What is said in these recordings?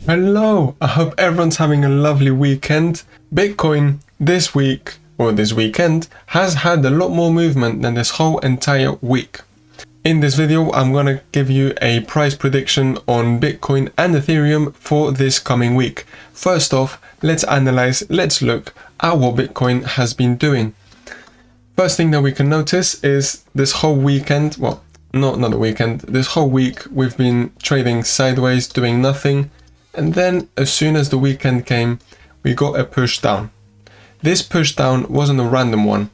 Hello, I hope everyone's having a lovely weekend. Bitcoin this week, or this weekend, has had a lot more movement than this whole entire week. In this video, I'm gonna give you a price prediction on Bitcoin and Ethereum for this coming week. First off, let's look at what Bitcoin has been doing. First thing that we can notice is this whole weekend, well, not the weekend, this whole week we've been trading sideways, doing nothing. And then as soon as the weekend came, we got a push down. This push down wasn't a random one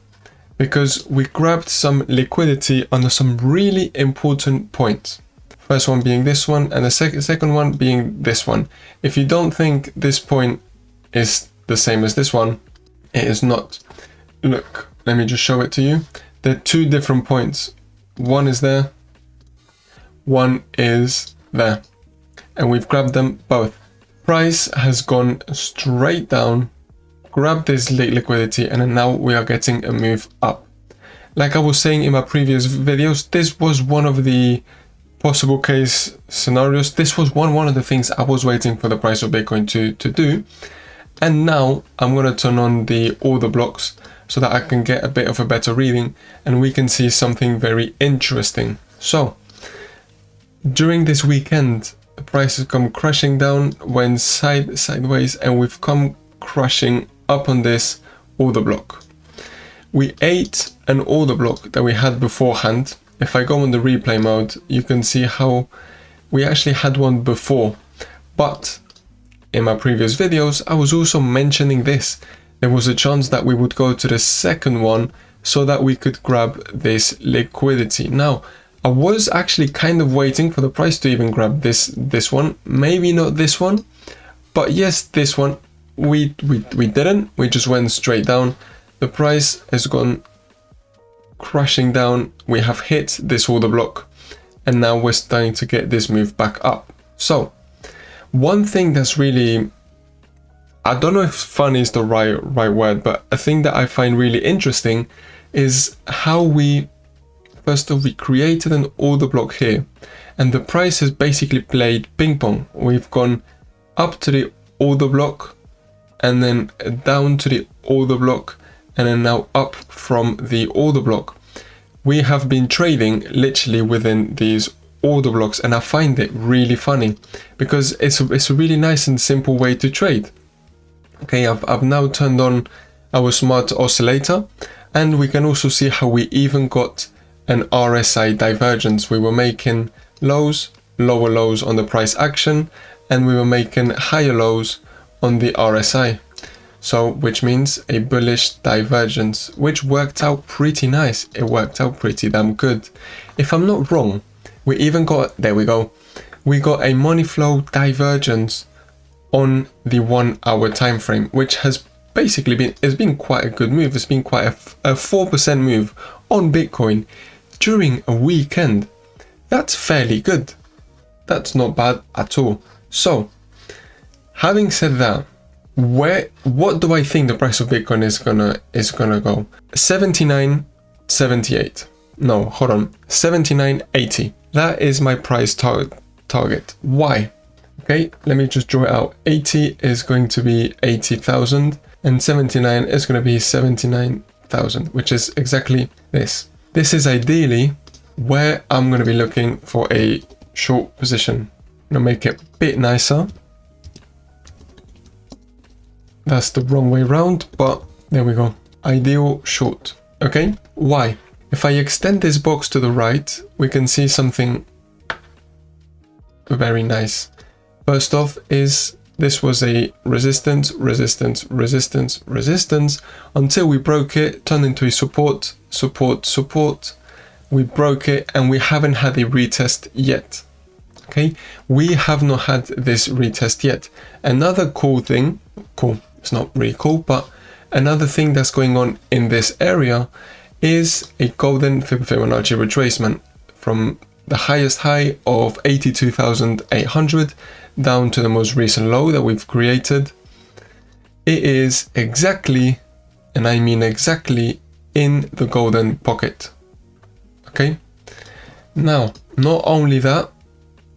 because we grabbed some liquidity under some really important points. First one being this one and the second one being this one. If you don't think this point is the same as this one, it is not. Look, let me just show it to you. There are two different points. One is there, one is there. And we've grabbed them both. Price has gone straight down, grabbed this late liquidity, and then now we are getting a move up. Like I was saying in my previous videos, this was one of the possible case scenarios. This was one of the things I was waiting for the price of Bitcoin to do. And now I'm going to turn on the order blocks so that I can get a bit of a better reading and we can see something very interesting. So during this weekend, the price has come crashing down, went sideways, and we've come crashing up on this order block. We ate an order block that we had beforehand. If I go on the replay mode, you can see how we actually had one before. But in my previous videos, I was also mentioning this. There was a chance that we would go to the second one so that we could grab this liquidity. Now, I was actually kind of waiting for the price to even grab this one. Maybe not this one, but yes, this one. We didn't. We just went straight down. The price has gone crashing down. We have hit this order block, and now we're starting to get this move back up. So, one thing that's really, I don't know if funny is the right word, but a thing that I find really interesting is how first off, we created an order block here, and the price has basically played ping pong. We've gone up to the order block, and then down to the order block, and then now up from the order block. We have been trading literally within these order blocks, and I find it really funny because it's a really nice and simple way to trade. Okay, I've now turned on our smart oscillator, and we can also see how we even got an RSI divergence. We were making lower lows on the price action, and we were making higher lows on the RSI. So, which means a bullish divergence, which worked out pretty nice. It worked out pretty damn good. If I'm not wrong, we even got, there we go, we got a money flow divergence on the 1 hour time frame, which has basically been quite a good move. It's been quite a 4% move on Bitcoin during a weekend. That's fairly good. That's not bad at all. So, having said that, what do I think the price of Bitcoin is gonna go? 79.78. No, hold on. 79.80. That is my price target. Why? Okay, let me just draw it out. 80 is going to be 80,000, and 79 is going to be 79,000, which is exactly this. This is ideally where I'm going to be looking for a short position. I'm going to make it a bit nicer. That's the wrong way around, but there we go. Ideal short. Okay, why? If I extend this box to the right, we can see something very nice. First off is this was a resistance until we broke it, turned into a support. We broke it, and we haven't had a retest yet. Okay, we have not had this retest yet. Another cool thing, it's not really cool, but another thing that's going on in this area is a golden Fibonacci retracement from the highest high of 82,800 down to the most recent low that we've created. It is exactly, and I mean exactly, in the golden pocket. Okay, now not only that,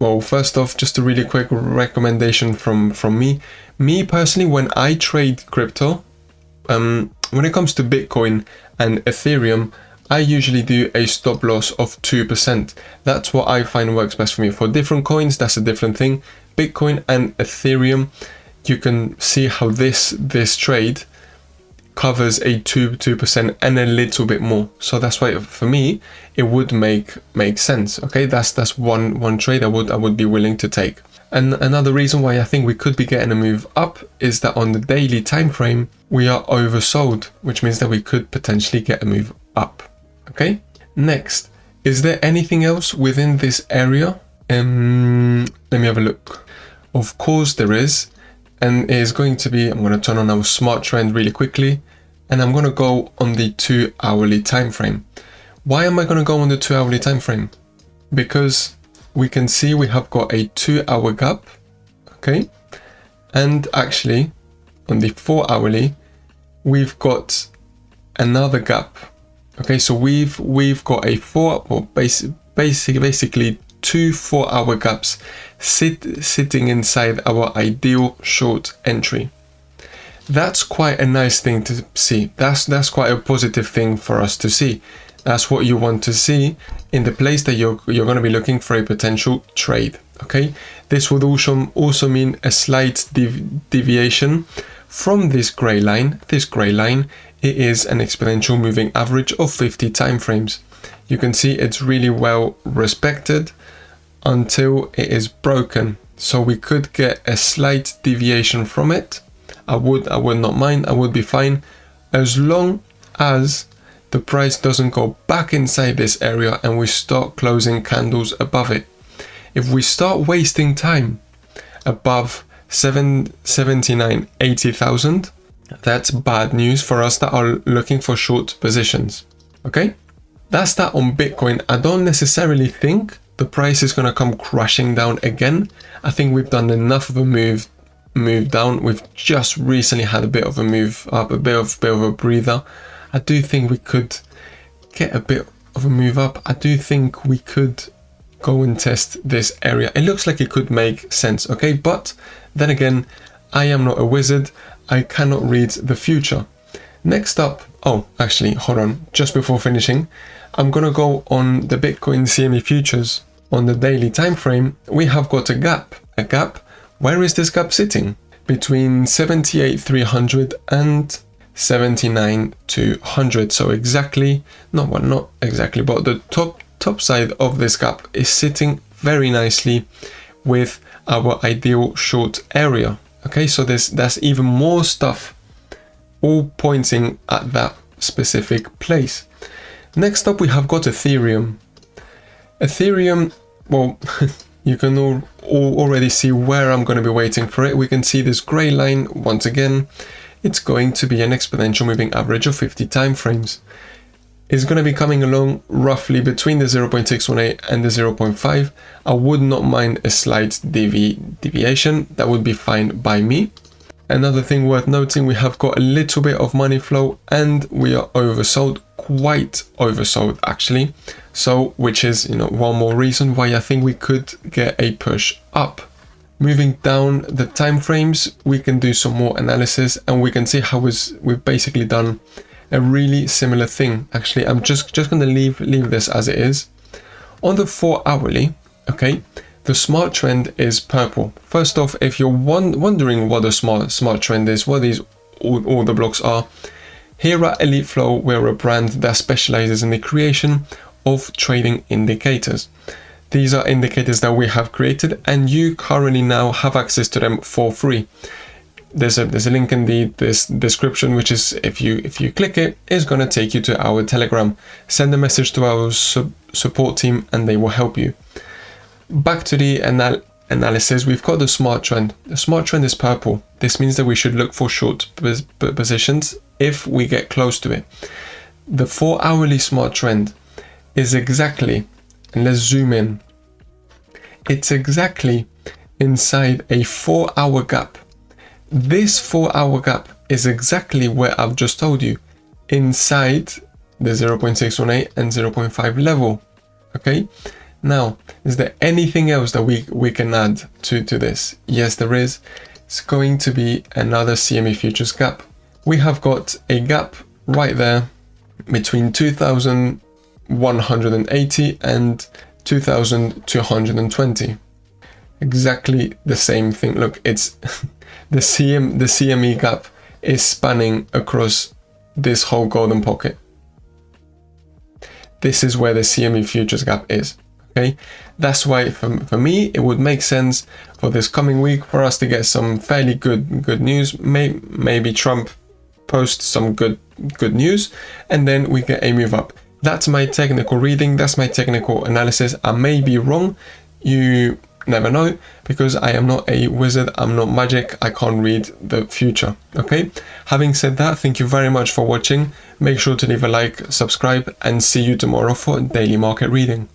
Well, first off, just a really quick recommendation from me. Me personally, when I trade crypto, when it comes to Bitcoin and Ethereum, I usually do a stop loss of 2%. That's what I find works best for me. For different coins, that's a different thing. Bitcoin and Ethereum, you can see how this trade covers a 2% and a little bit more. So that's why for me it would make sense. Okay, that's one trade I would be willing to take. And another reason why I think we could be getting a move up is that on the daily time frame we are oversold, which means that we could potentially get a move up. Okay, next, is there anything else within this area? Let me have a look. Of course there is. And it is going to be, I'm going to turn on our smart trend really quickly, and I'm going to go on the 2 hourly time frame. Why am I going to go on the 2 hourly time frame? Because we can see we have got a 2 hour gap, okay? And actually on the 4 hourly, we've got another gap. Okay, so we've got a basically 2 4 hour gaps sitting inside our ideal short entry. That's quite a nice thing to see. That's quite a positive thing for us to see. That's what you want to see in the place that you're going to be looking for a potential trade. Okay, this would also mean a slight deviation from this gray line. This gray line, it is an exponential moving average of 50 time frames. You can see it's really well respected until it is broken. So we could get a slight deviation from it. I would not mind. I would be fine as long as the price doesn't go back inside this area and we start closing candles above it. If we start wasting time above 80,000, that's bad news for us that are looking for short positions. Okay, that's that on Bitcoin. I don't necessarily think the price is going to come crashing down again. I think we've done enough of a move down. We've just recently had a bit of a move up, a bit of a breather. I do think we could get a bit of a move up. I do think we could go and test this area. It looks like it could make sense, okay? But then again, I am not a wizard. I cannot read the future. Next up, oh, actually, hold on. Just before finishing, I'm going to go on the Bitcoin CME futures. On the daily time frame, we have got a gap. A gap. Where is this gap sitting? Between 78,300 and 79,200. So exactly, not exactly, but the top side of this gap is sitting very nicely with our ideal short area. Okay, so that's even more stuff all pointing at that specific place. Next up, we have got Ethereum. Ethereum, well, you can already see where I'm going to be waiting for it. We can see this gray line once again. It's going to be an exponential moving average of 50 time frames. It's going to be coming along roughly between the 0.618 and the 0.5. I would not mind a slight deviation. That would be fine by me. Another thing worth noting, we have got a little bit of money flow and we are oversold, quite oversold actually. So, which is, one more reason why I think we could get a push up. Moving down the time frames, we can do some more analysis and we can see how we've basically done a really similar thing. Actually, I'm just going to leave this as it is. On the 4 hourly, okay, the smart trend is purple. First off, if you're wondering what the smart trend is, what these all the blocks are, here at Elite Flow, we're a brand that specializes in the creation of trading indicators. These are indicators that we have created and you currently now have access to them for free. There's a link in this description, which is, if you click it, is going to take you to our Telegram. Send a message to our support team and they will help you. Back to the analysis, we've got the smart trend. The smart trend is purple. This means that we should look for short positions if we get close to it. The 4 hourly smart trend is exactly, and let's zoom in, it's exactly inside a 4 hour gap. This 4 hour gap is exactly where I've just told you, inside the 0.618 and 0.5 level. Okay, Now, is there anything else that we can add to this? Yes, there is. It's going to be another CME futures gap. We have got a gap right there between 2,180 and 2,220. Exactly the same thing. Look, it's the CME gap is spanning across this whole golden pocket. This is where the CME futures gap is. Okay, that's why for me it would make sense for this coming week for us to get some fairly good news. Maybe Trump posts some good news, and then we get a move up. That's my technical reading. That's my technical analysis. I may be wrong. You never know, because I am not a wizard. I'm not magic. I can't read the future. Okay, having said that, thank you very much for watching. Make sure to leave a like, subscribe, and see you tomorrow for daily market reading.